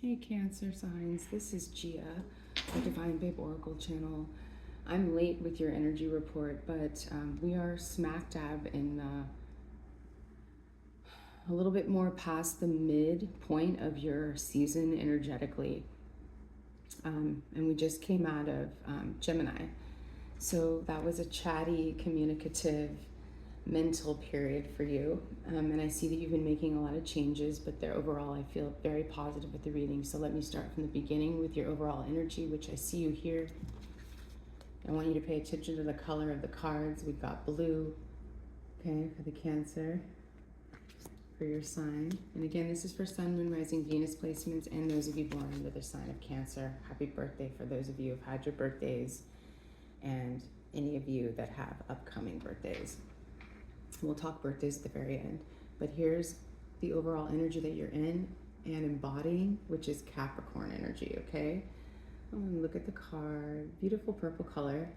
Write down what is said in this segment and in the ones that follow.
Hey Cancer signs, this is Gia, the Divine Babe Oracle channel. I'm late with your energy report, but we are smack dab in a little bit more past the midpoint of your season energetically. And we just came out of Gemini. So that was a chatty, communicative, mental period for you. And I see that you've been making a lot of changes, but overall I feel very positive with the reading. So let me start from the beginning with your overall energy, which I see you here. I want you to pay attention to the color of the cards. We've got blue, okay, for the Cancer, for your sign. And again, this is for Sun, Moon, Rising, Venus placements, and those of you born under the sign of Cancer. Happy birthday for those of you who've had your birthdays, and any of you that have upcoming birthdays. We'll talk birthdays at the very end, but here's the overall energy that you're in and embodying, which is Capricorn energy, okay? Oh, and look at the card, beautiful purple color.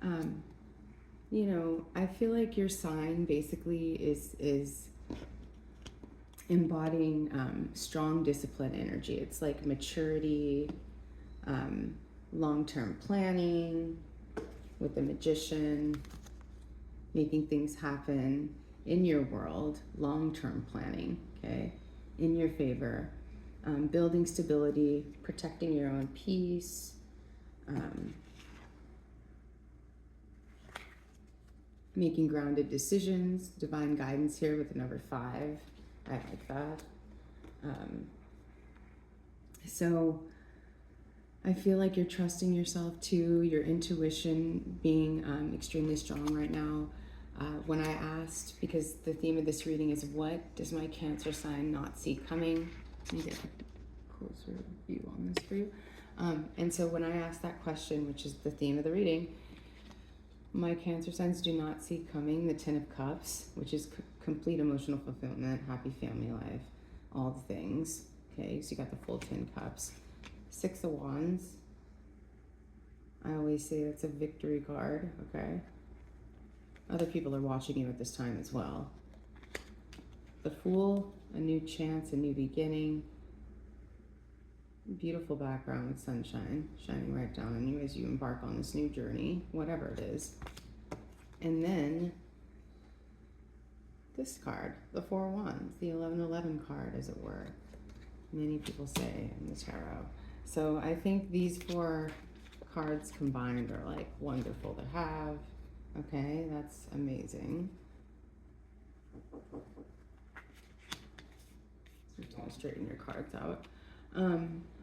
You know, I feel like your sign basically is embodying strong discipline energy. It's like maturity, long-term planning with the Magician, making things happen in your world, long-term planning, okay, in your favor, building stability, protecting your own peace, making grounded decisions, divine guidance here with the number 5. I like that. So I feel like you're trusting yourself too, your intuition being extremely strong right now. When I asked, because the theme of this reading is what does my Cancer sign not see coming? Let me get a closer view on this for you. And so when I asked that question, which is the theme of the reading, my Cancer signs do not see coming the 10 of Cups, which is complete emotional fulfillment, happy family life, all the things. Okay, so you got the full 10 cups. 6 of Wands. I always say that's a victory card, okay? Other people are watching you at this time as well. The Fool, a new chance, a new beginning. Beautiful background with sunshine shining right down on you as you embark on this new journey, whatever it is. And then this card, the 4 of Wands, the 1111 card, as it were. Many people say in the tarot. So I think these 4 cards combined are like wonderful to have. Okay, that's amazing. So I'm going to straighten your cards out.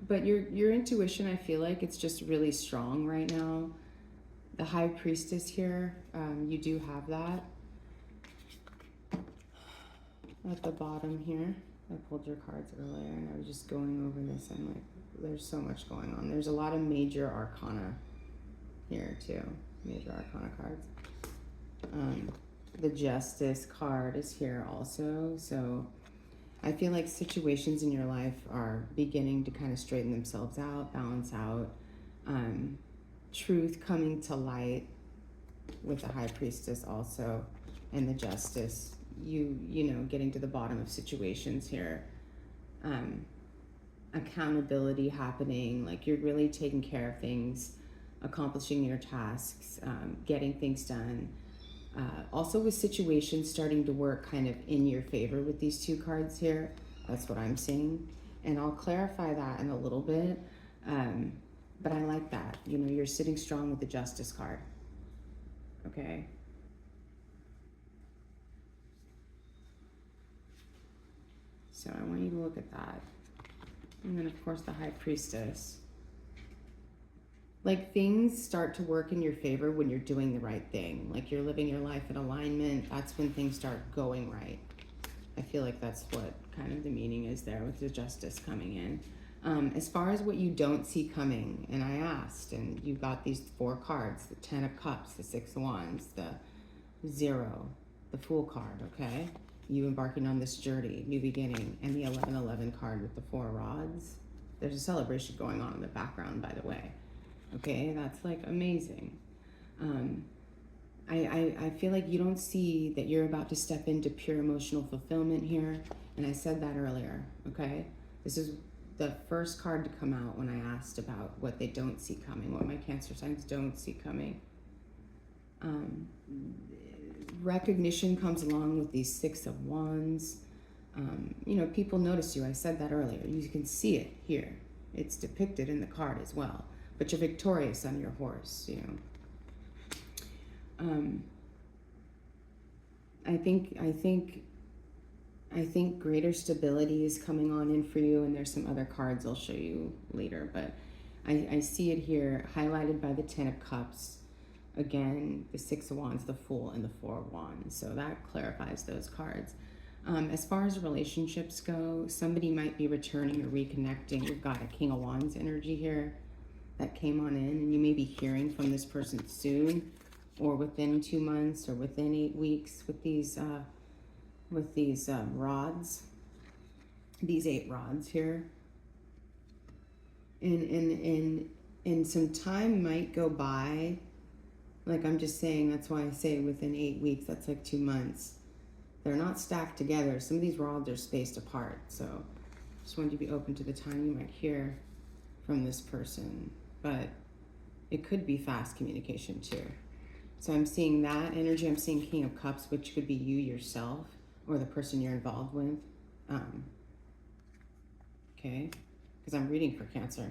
But your intuition, I feel like it's just really strong right now. The High Priestess here, you do have that. At the bottom here, I pulled your cards earlier and I was just going over this. I'm like, there's so much going on. There's a lot of major arcana here too. Major arcana cards. The Justice card is here also. So I feel like situations in your life are beginning to kind of straighten themselves out, balance out. Truth coming to light with the High Priestess also, and the Justice. You know, getting to the bottom of situations here. Accountability happening, like you're really taking care of things, accomplishing your tasks, getting things done. Also with situations starting to work kind of in your favor with these 2 cards here. That's what I'm seeing. And I'll clarify that in a little bit. But I like that. You know, you're sitting strong with the Justice card. Okay. So I want you to look at that. And then of course the High Priestess. Like things start to work in your favor when you're doing the right thing. Like you're living your life in alignment. That's when things start going right. I feel like that's what kind of the meaning is there with the Justice coming in. As far as what you don't see coming, and I asked, and you got these 4 cards, the 10 of Cups, the 6 of Wands, the 0, the Fool card, okay? You embarking on this journey, new beginning, and the 1111 card with the 4 rods. There's a celebration going on in the background, by the way. Okay, that's like amazing. I feel like you don't see that you're about to step into pure emotional fulfillment here. And I said that earlier, okay? This is the first card to come out when I asked about what they don't see coming, what my Cancer signs don't see coming. Recognition comes along with these Six of Wands. You know, people notice you. I said that earlier. You can see it here. It's depicted in the card as well. But you're victorious on your horse, you know. I think greater stability is coming on in for you, and there's some other cards I'll show you later, but I see it here highlighted by the Ten of Cups. Again, the Six of Wands, the Fool, and the Four of Wands. So that clarifies those cards. As far as relationships go, somebody might be returning or reconnecting. We've got a King of Wands energy here that came on in, and you may be hearing from this person soon, or within 2 months, or within 8 weeks with these rods, these 8 rods here. And some time might go by. Like I'm just saying, that's why I say within 8 weeks, that's like 2 months. They're not stacked together. Some of these rods are spaced apart. So just wanted you to be open to the time you might hear from this person. But it could be fast communication too. So I'm seeing that energy. I'm seeing King of Cups, which could be you yourself or the person you're involved with. Okay, because I'm reading for Cancer.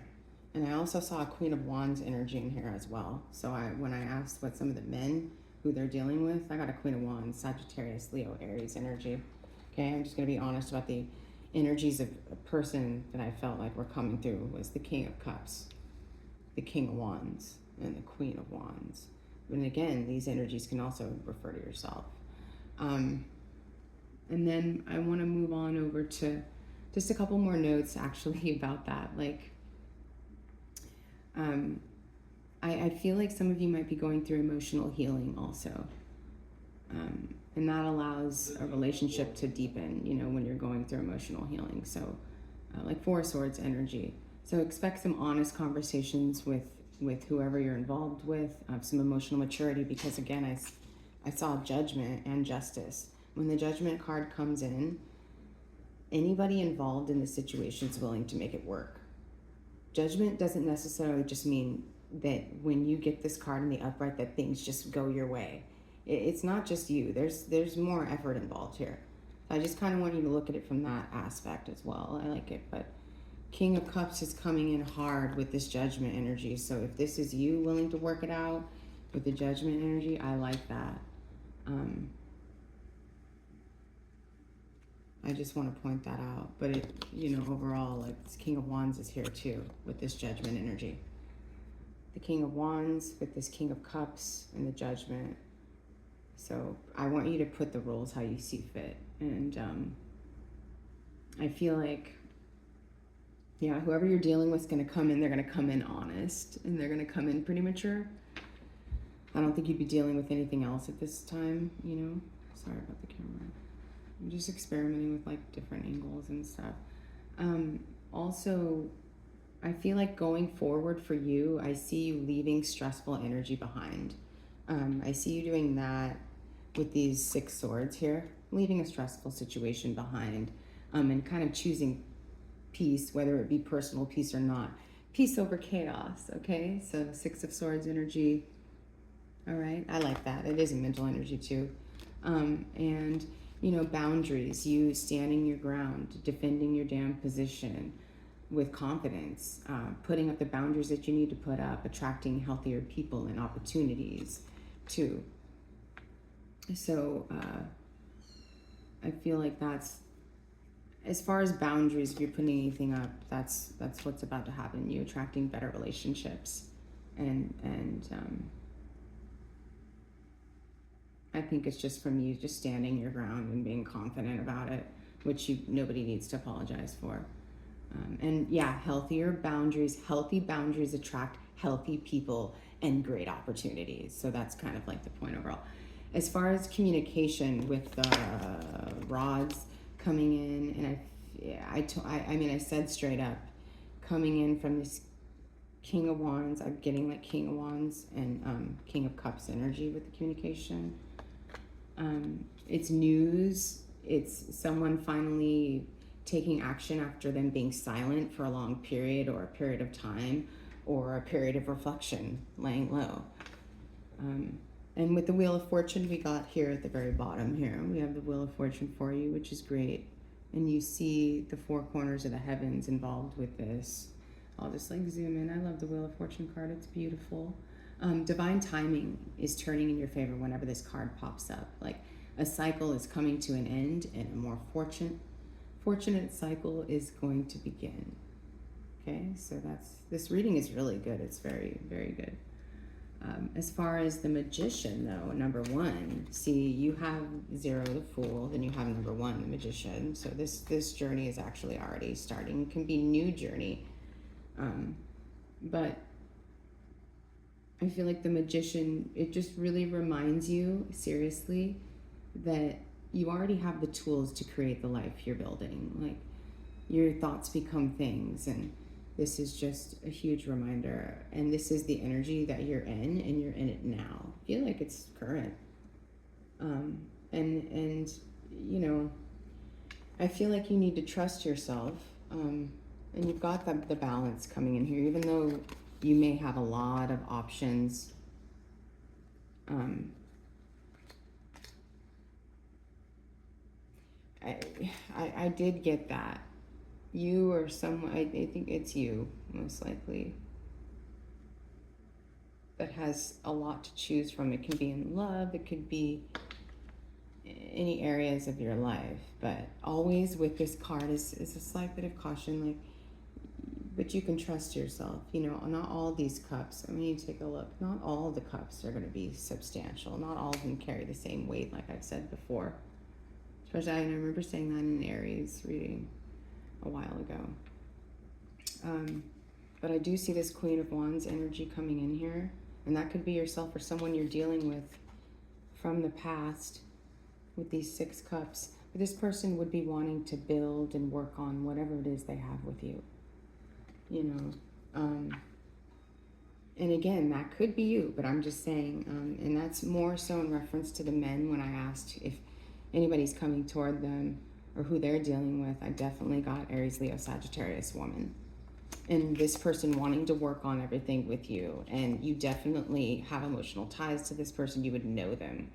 And I also saw a Queen of Wands energy in here as well. So when I asked what some of the men who they're dealing with, I got a Queen of Wands, Sagittarius, Leo, Aries energy. Okay, I'm just going to be honest about the energies of a person that I felt like were coming through was the King of Cups, the King of Wands, and the Queen of Wands. And again, these energies can also refer to yourself. And then I want to move on over to just a couple more notes actually about that. Like, I feel like some of you might be going through emotional healing also. And that allows a relationship to deepen, you know, when you're going through emotional healing. So like Four of Swords energy. So expect some honest conversations with whoever you're involved with, some emotional maturity, because again, I saw judgment and justice. When the Judgment card comes in, anybody involved in the situation is willing to make it work. Judgment doesn't necessarily just mean that when you get this card in the upright that things just go your way. It's not just you. There's more effort involved here. I just kind of want you to look at it from that aspect as well. I like it, but King of Cups is coming in hard with this Judgment energy. So if this is you willing to work it out with the Judgment energy, I like that. I just want to point that out. But it, you know, overall, like this King of Wands is here too with this Judgment energy. The King of Wands with this King of Cups and the Judgment. So I want you to put the rules how you see fit. And I feel like, yeah, whoever you're dealing with is going to come in, they're going to come in honest, and they're going to come in pretty mature. I don't think you'd be dealing with anything else at this time, you know. Sorry about the camera. I'm just experimenting with like different angles and stuff. Also, I feel like going forward for you, I see you leaving stressful energy behind. I see you doing that with these 6 swords here, leaving a stressful situation behind, and kind of choosing peace, whether it be personal peace or not. Peace over chaos, okay? So 6 of Swords energy. All right, I like that. It is a mental energy too. And, you know, boundaries, you standing your ground, defending your damn position with confidence, putting up the boundaries that you need to put up, attracting healthier people and opportunities too. So I feel like that's, as far as boundaries, if you're putting anything up, that's what's about to happen. You attracting better relationships, and I think it's just from you just standing your ground and being confident about it, which nobody needs to apologize for. And yeah, healthier boundaries, healthy boundaries attract healthy people and great opportunities. So that's kind of like the point overall. As far as communication with the rods coming in, and I said straight up, coming in from this King of Wands, I'm getting like King of Wands and King of Cups energy with the communication. It's news. It's someone finally taking action after them being silent for a long period or a period of time or a period of reflection, laying low. And with the Wheel of Fortune, we got here at the very bottom here, we have the Wheel of Fortune for you, which is great. And you see the four corners of the heavens involved with this. I'll just like zoom in. I love the Wheel of Fortune card. It's beautiful. Divine timing is turning in your favor whenever this card pops up. Like a cycle is coming to an end and a more fortunate cycle is going to begin. Okay, so this reading is really good. It's very, very good. As far as the Magician, though, number one, see, you have 0, the Fool, then you have number 1, the Magician. So this journey is actually already starting. It can be new journey, but I feel like the Magician, it just really reminds you, seriously, that you already have the tools to create the life you're building. Like, your thoughts become things, and this is just a huge reminder. And this is the energy that you're in, and you're in it now. I feel like it's current. And you know, I feel like you need to trust yourself. And you've got the balance coming in here, even though you may have a lot of options. I did get that. You or someone, I think it's you, most likely, that has a lot to choose from. It can be in love, it could be any areas of your life, but always with this card is a slight bit of caution, like, but you can trust yourself. You know, not all these cups, I mean, you take a look, not all the cups are going to be substantial. Not all of them carry the same weight, like I've said before. Especially, I remember saying that in Aries reading a while ago. But I do see this Queen of Wands energy coming in here, and that could be yourself or someone you're dealing with from the past with these 6 cups. But this person would be wanting to build and work on whatever it is they have with you, you know. And again, that could be you, but I'm just saying, and that's more so in reference to the men. When I asked if anybody's coming toward them or who they're dealing with, I definitely got Aries, Leo, Sagittarius woman. And this person wanting to work on everything with you, and you definitely have emotional ties to this person. You would know them.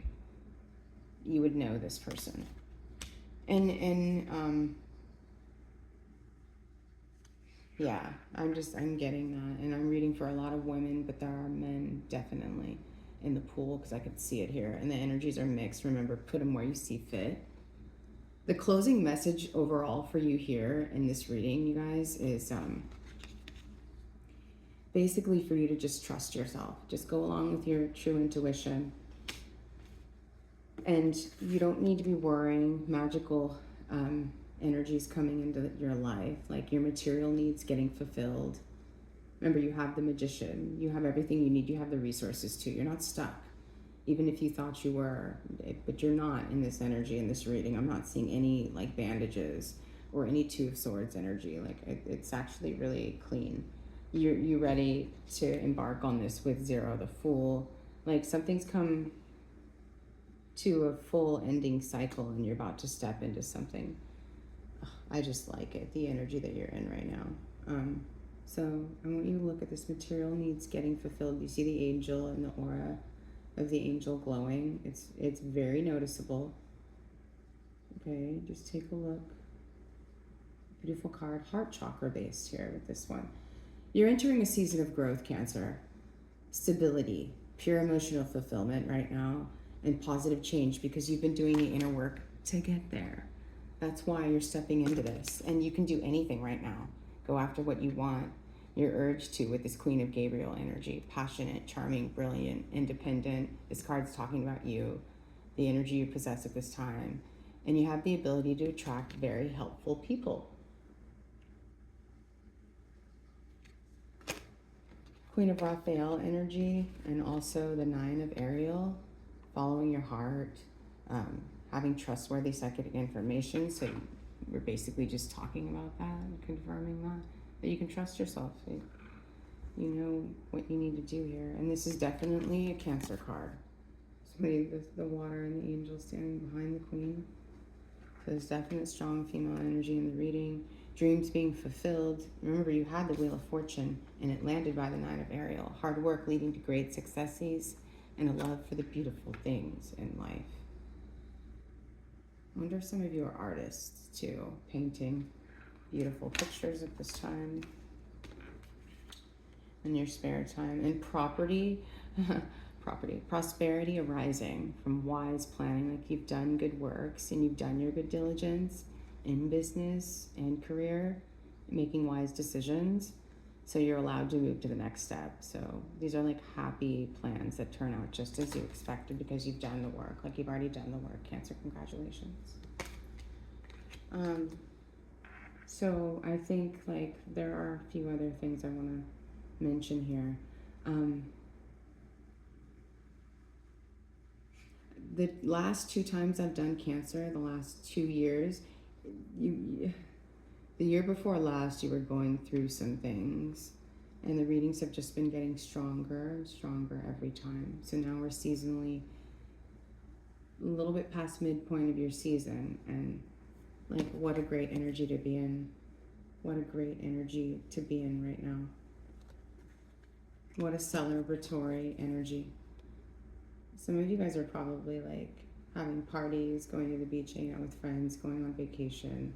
You would know this person. And yeah, I'm getting that. And I'm reading for a lot of women, but there are men definitely in the pool, because I could see it here. And the energies are mixed. Remember, put them where you see fit. The closing message overall for you here in this reading, you guys, is basically for you to just trust yourself. Just go along with your true intuition. And you don't need to be worrying magical energies coming into your life, like your material needs getting fulfilled. Remember, you have the Magician. You have everything you need. You have the resources too. You're not stuck. Even if you thought you were, but you're not in this energy, in this reading. I'm not seeing any like bandages or any 2 of Swords energy. Like it's actually really clean. You're ready to embark on this with 0, the Fool. Like something's come to a full ending cycle, and you're about to step into something. I just like it, the energy that you're in right now. So I want you to look at this material needs getting fulfilled. You see the angel and the aura of the angel glowing. It's very noticeable. Okay, just take a look. Beautiful card, heart chakra based here with this one. You're entering a season of growth, Cancer. Stability, pure emotional fulfillment right now, and positive change, because you've been doing the inner work to get there. That's why you're stepping into this. And you can do anything right now. Go after what you want. You're urged to with this Queen of Gabriel energy. Passionate, charming, brilliant, independent. This card's talking about you, the energy you possess at this time. And you have the ability to attract very helpful people. Queen of Raphael energy, and also the 9 of Ariel, following your heart, having trustworthy psychic information. So we're basically just talking about that and confirming that you can trust yourself. So you know what you need to do here. And this is definitely a Cancer card. Somebody, the water and the angel standing behind the Queen. There's definite strong female energy in the reading. Dreams being fulfilled. Remember, you had the Wheel of Fortune, and it landed by the Knight of Ariel. Hard work leading to great successes, and a love for the beautiful things in life. I wonder if some of you are artists too, painting beautiful pictures at this time in your spare time. And property, prosperity arising from wise planning, like you've done good works and you've done your good diligence in business and career, making wise decisions. So you're allowed to move to the next step. So these are like happy plans that turn out just as you expected because you've done the work. Like you've already done the work. Cancer, congratulations. So I think like there are a few other things I want to mention here. The last 2 times I've done Cancer, the last 2 years, the year before last, you were going through some things, and the readings have just been getting stronger and stronger every time. So now we're seasonally a little bit past midpoint of your season, and like what a great energy to be in. What a great energy to be in right now. What a celebratory energy. Some of you guys are probably like having parties, going to the beach, hanging out with friends, going on vacation.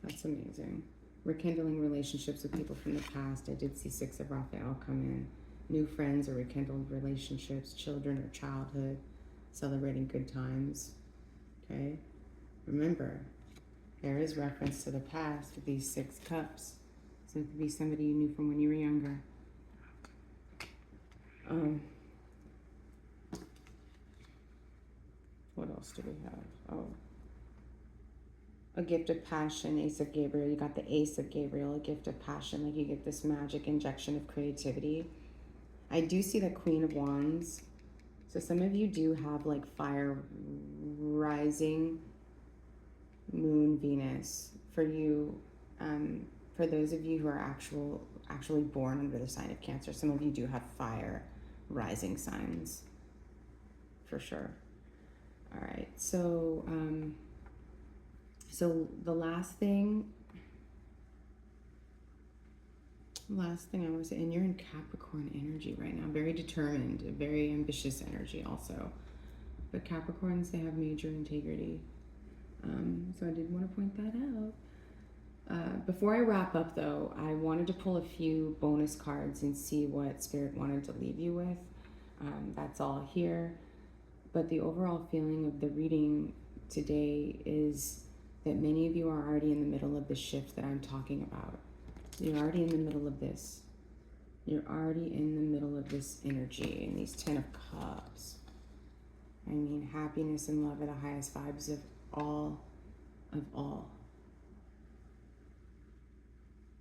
That's amazing. Rekindling relationships with people from the past. I did see 6 of Raphael come in. New friends or rekindled relationships, children or childhood, celebrating good times. Okay? Remember, there is reference to the past with these 6 cups. So it could be somebody you knew from when you were younger. What else do we have? Oh. A gift of passion, Ace of Gabriel. You got the Ace of Gabriel, a gift of passion. Like you get this magic injection of creativity. I do see the Queen of Wands. So some of you do have like fire rising, moon, Venus. For you, for those of you who are actually born under the sign of Cancer, some of you do have fire rising signs, for sure. All right, so the last thing I want to say, and you're in Capricorn energy right now, very determined, very ambitious energy also. But Capricorns, they have major integrity. So I did want to point that out. Before I wrap up though, I wanted to pull a few bonus cards and see what Spirit wanted to leave you with. That's all here. But the overall feeling of the reading today is that many of you are already in the middle of the shift that I'm talking about. You're already in the middle of this. You're already in the middle of this energy and these 10 of Cups. I mean, happiness and love are the highest vibes of all. I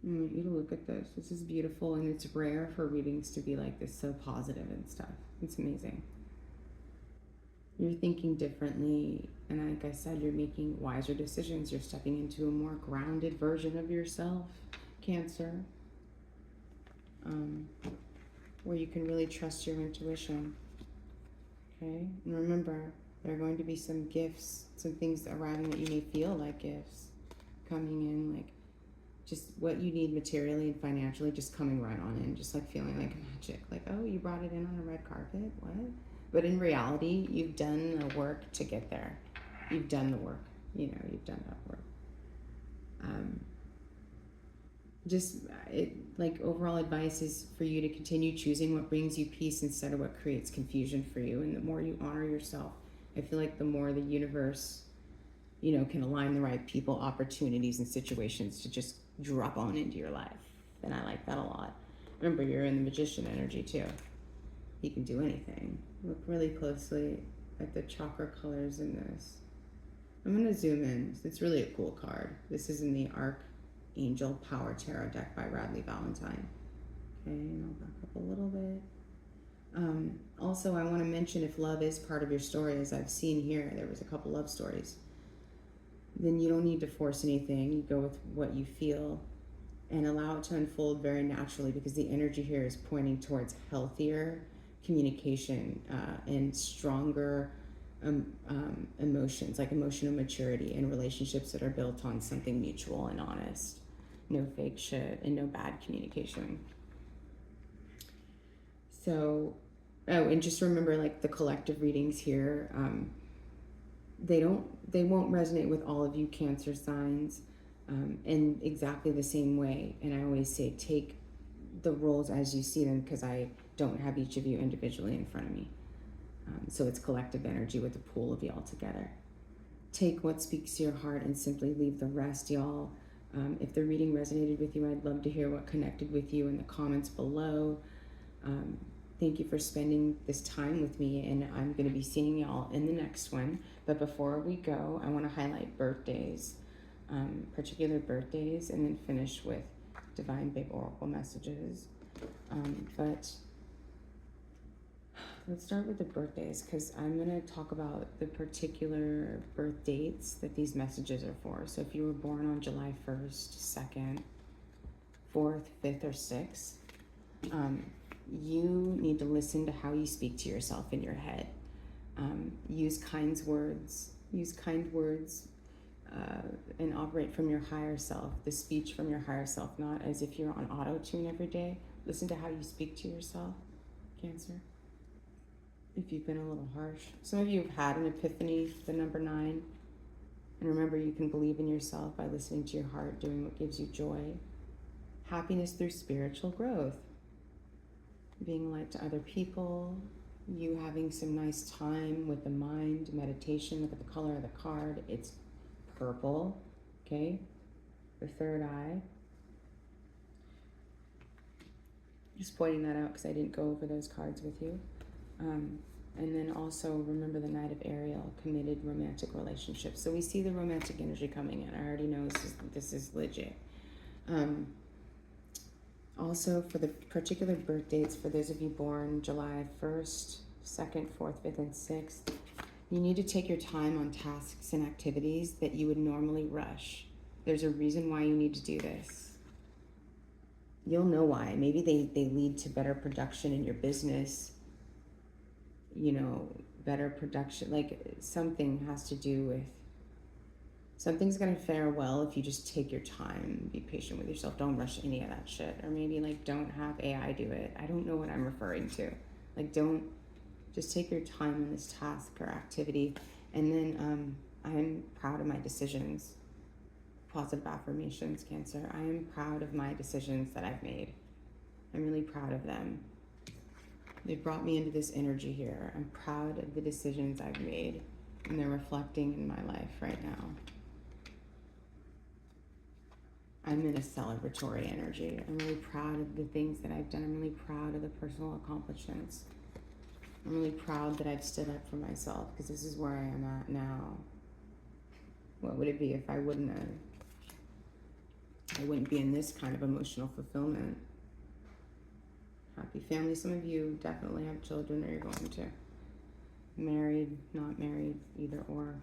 want you to look at this. This is beautiful, and it's rare for readings to be like this, so positive and stuff. It's amazing. You're thinking differently, and like I said, you're making wiser decisions. You're stepping into a more grounded version of yourself, Cancer, where you can really trust your intuition. Okay, and remember, there are going to be some gifts, some things arriving that you may feel like gifts coming in, like just what you need materially and financially, just coming right on in, just like feeling like magic, like, oh, you brought it in on a red carpet, what? But in reality, you've done the work to get there. You've done the work, you've done that work. Like overall advice is for you to continue choosing what brings you peace instead of what creates confusion for you. And the more you honor yourself, I feel like the more the universe, can align the right people, opportunities, and situations to just drop on into your life. And I like that a lot. Remember, you're in the Magician energy too. He can do anything. Look really closely at the chakra colors in this. I'm going to zoom in. It's really a cool card. This is in the Archangel Power Tarot deck by Radley Valentine. Okay, and I'll back up a little bit. Also, I want to mention, if love is part of your story, as I've seen here, there was a couple love stories, then you don't need to force anything. You go with what you feel and allow it to unfold very naturally, because the energy here is pointing towards healthier communication and stronger emotions, like emotional maturity and relationships that are built on something mutual and honest. No fake shit and no bad communication. So, oh, and just remember, like, the collective readings here, they won't resonate with all of you Cancer signs in exactly the same way. And I always say, take the roles as you see them, because I don't have each of you individually in front of me. So it's collective energy with a pool of y'all together. Take what speaks to your heart and simply leave the rest, y'all. If the reading resonated with you, I'd love to hear what connected with you in the comments below. Thank you for spending this time with me, and I'm going to be seeing y'all in the next one. But before we go, I want to highlight birthdays, particular birthdays, and then finish with Divine Big Oracle messages. But let's start with the birthdays, because I'm going to talk about the particular birth dates that these messages are for. So if you were born on July 1st, 2nd, 4th, 5th, or 6th, you need to listen to how you speak to yourself in your head. Use kind words, and operate from your higher self, the speech from your higher self, not as if you're on auto tune every day. Listen to how you speak to yourself, Cancer. If you've been a little harsh. Some of you have had an epiphany, the number 9. And remember, you can believe in yourself by listening to your heart, doing what gives you joy. Happiness through spiritual growth. Being a light to other people. You having some nice time with the mind, meditation. Look at the color of the card. It's purple, okay? The third eye. Just pointing that out because I didn't go over those cards with you. And then also remember the Knight of Ariel, committed romantic relationships. So we see the romantic energy coming in. I already know this is legit. Also, for the particular birth dates, for those of you born July 1st, 2nd, 4th, 5th, and 6th, you need to take your time on tasks and activities that you would normally rush. There's a reason why you need to do this. You'll know why. Maybe they lead to better production in your business, better production, like something has to do with, something's gonna fare well if you just take your time, be patient with yourself, don't rush any of that shit, or maybe don't have AI do it. I don't know what I'm referring to. Just take your time on this task or activity. And then I'm proud of my decisions. Positive affirmations, Cancer. I am proud of my decisions that I've made. I'm really proud of them. They brought me into this energy here. I'm proud of the decisions I've made, and they're reflecting in my life right now. I'm in a celebratory energy. I'm really proud of the things that I've done. I'm really proud of the personal accomplishments. I'm really proud that I've stood up for myself, because this is where I am at now. What would it be if I wouldn't be in this kind of emotional fulfillment. Happy family. Some of you definitely have children, or you're going to. Married, not married, either or.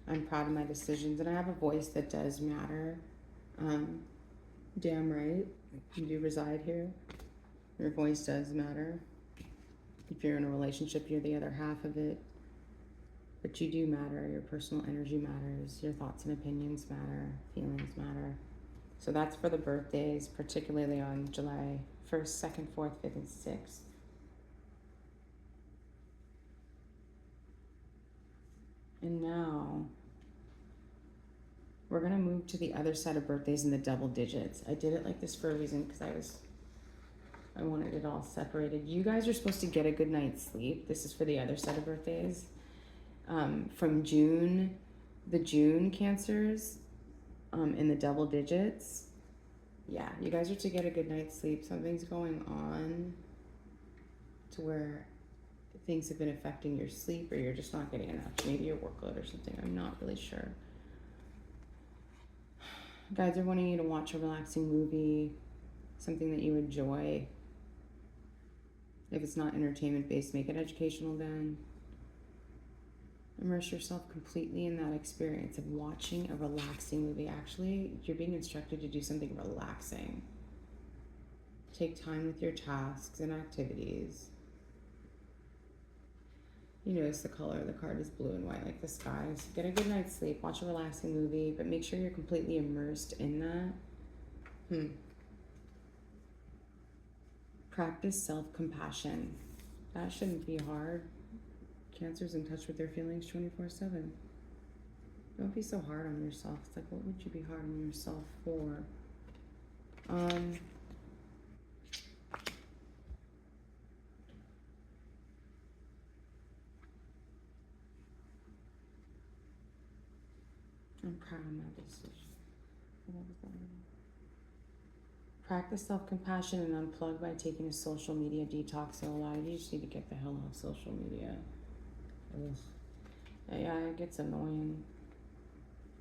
I'm proud of my decisions, and I have a voice that does matter. Damn right. You do reside here. Your voice does matter. If you're in a relationship, you're the other half of it. But you do matter. Your personal energy matters. Your thoughts and opinions matter. Feelings matter. So that's for the birthdays, particularly on July 1st, 2nd, 4th, 5th, and 6th. And now we're going to move to the other side of birthdays in the double digits. I did it like this for a reason, because I wanted it all separated. You guys are supposed to get a good night's sleep. This is for the other side of birthdays. From June, the June Cancers, in the double digits. Yeah, you guys are to get a good night's sleep. Something's going on to where things have been affecting your sleep, or you're just not getting enough. Maybe your workload or something. I'm not really sure. Guys are wanting you to watch a relaxing movie, something that you enjoy. If it's not entertainment based, make it educational then. Immerse yourself completely in that experience of watching a relaxing movie. Actually, you're being instructed to do something relaxing. Take time with your tasks and activities. You notice the color of the card is blue and white like the skies. Get a good night's sleep, watch a relaxing movie, but make sure you're completely immersed in that. Practice self-compassion. That shouldn't be hard. Cancer's in touch with their feelings 24/7. Don't be so hard on yourself. It's like, what would you be hard on yourself for? I'm proud of my decision. Practice self-compassion and unplug by taking a social media detox. So a lot of you just need to get the hell off social media. Ugh. Yeah, it gets annoying.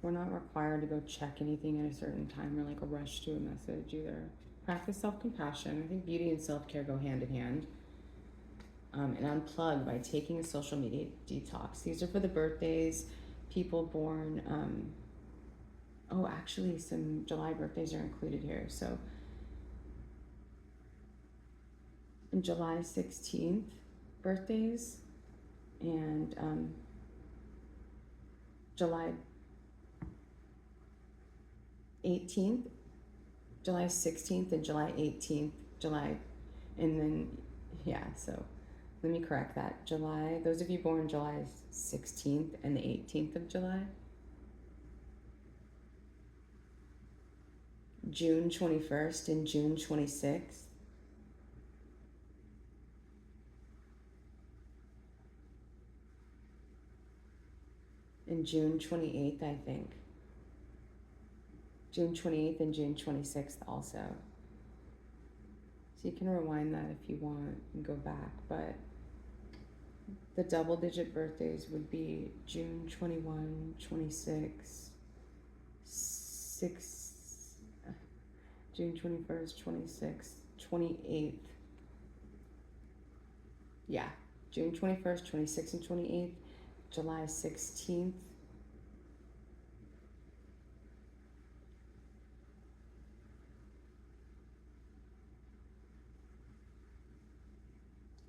We're not required to go check anything at a certain time or like a rush to a message either. Practice self-compassion. I think beauty and self-care go hand in hand. And unplug by taking a social media detox. These are for the birthdays, people born, actually some July birthdays are included here. So in July 16th birthdays and July 18th, July 16th and July 18th, and then, so let me correct that. Those of you born July 16th and the 18th of July, June 21st and June 26th, and June 28th, I think. June 28th and June 26th also. So you can rewind that if you want and go back, but the double digit birthdays would be June 21, 26, June 21st, 26th, 28th. Yeah, June 21st, 26th, and 28th. July 16th.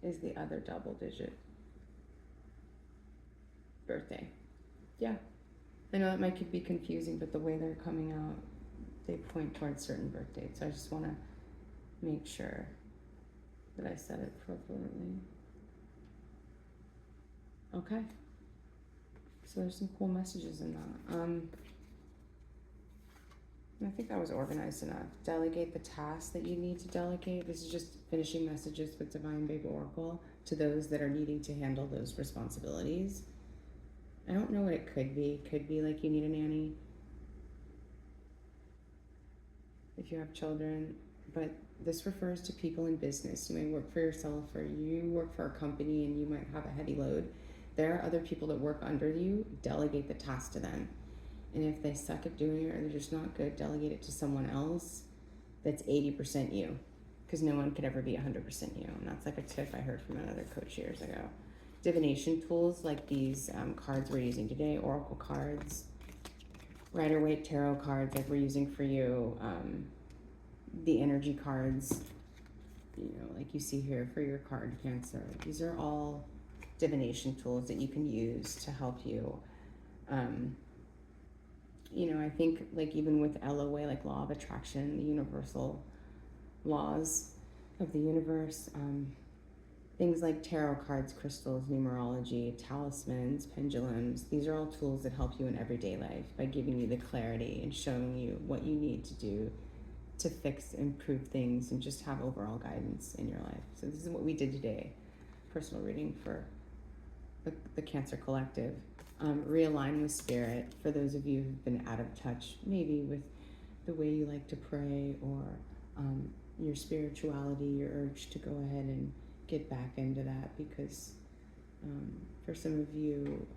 Is the other double digit birthday. Yeah. I know that might be confusing, but the way they're coming out, they point towards certain birth dates. So I just want to make sure that I said it appropriately. Okay. So there's some cool messages in that. I think that was organized enough. Delegate the tasks that you need to delegate. This is just finishing messages with Divine Baby Oracle to those that are needing to handle those responsibilities. I don't know what it could be. It could be like you need a nanny if you have children, but this refers to people in business. You may work for yourself, or you work for a company and you might have a heavy load. There are other people that work under you. Delegate the task to them. And if they suck at doing it or they're just not good, delegate it to someone else that's 80% you, because no one could ever be 100% you. And that's like a tip I heard from another coach years ago. Divination tools like these cards we're using today, oracle cards, Rider-Waite tarot cards like we're using for you, the energy cards, like you see here for your card Cancer. These are all divination tools that you can use to help you. I think like even with LOA, like law of attraction, the universal laws of the universe, things like tarot cards, crystals, numerology, talismans, pendulums, these are all tools that help you in everyday life by giving you the clarity and showing you what you need to do to fix, improve things, and just have overall guidance in your life. So this is what we did today. Personal reading for the Cancer Collective. Realign with spirit for those of you who've been out of touch, maybe with the way you like to pray or your spirituality, your urge to go ahead and get back into that, because for some of you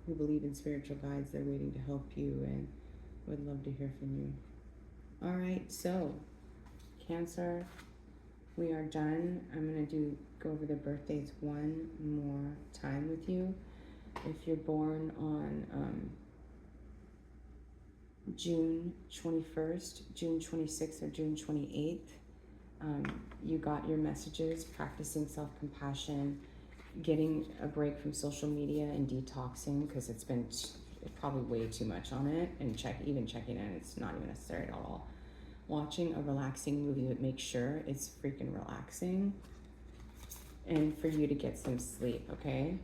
who believe in spiritual guides, they're waiting to help you and would love to hear from you. All right, so Cancer, we are done. I'm going to go over the birthdays one more time with you. If you're born on June 21st, June 26th, or June 28th, you got your messages, practicing self-compassion getting a break from social media and detoxing, because it's been probably way too much on it, and even checking in, it's not even necessary at all. Watching a relaxing movie, but make sure it's freaking relaxing, and for you to get some sleep, okay?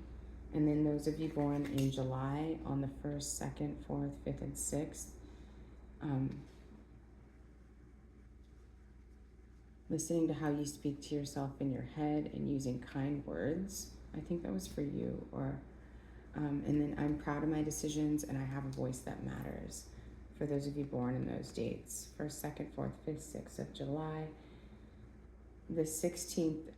And then those of you born in July on the 1st, 2nd, 4th, 5th, and 6th, listening to how you speak to yourself in your head and using kind words. I think that was for you. Or and then I'm proud of my decisions and I have a voice that matters. For those of you born in those dates, 1st, 2nd, 4th, 5th, 6th of July. The 16th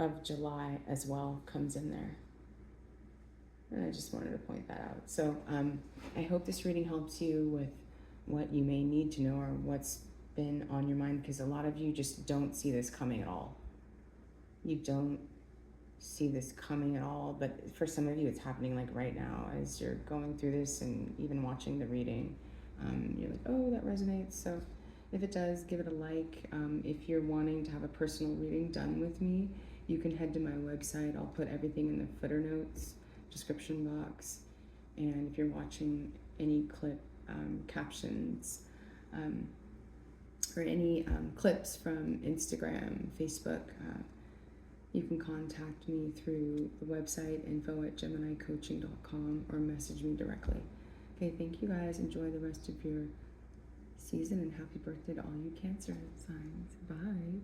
of July as well comes in there. And I just wanted to point that out. So I hope this reading helps you with what you may need to know or what's been on your mind, because a lot of you just don't see this coming at all. You don't see this coming at all, but for some of you it's happening like right now as you're going through this and even watching the reading. You're like, oh, that resonates. So if it does, give it a like. If you're wanting to have a personal reading done with me, you can head to my website. I'll put everything in the footer notes, description box. And if you're watching any clip captions or any clips from Instagram, Facebook, you can contact me through the website info@geminicoaching.com or message me directly. Okay, thank you guys. Enjoy the rest of your season and happy birthday to all you Cancer signs. Bye.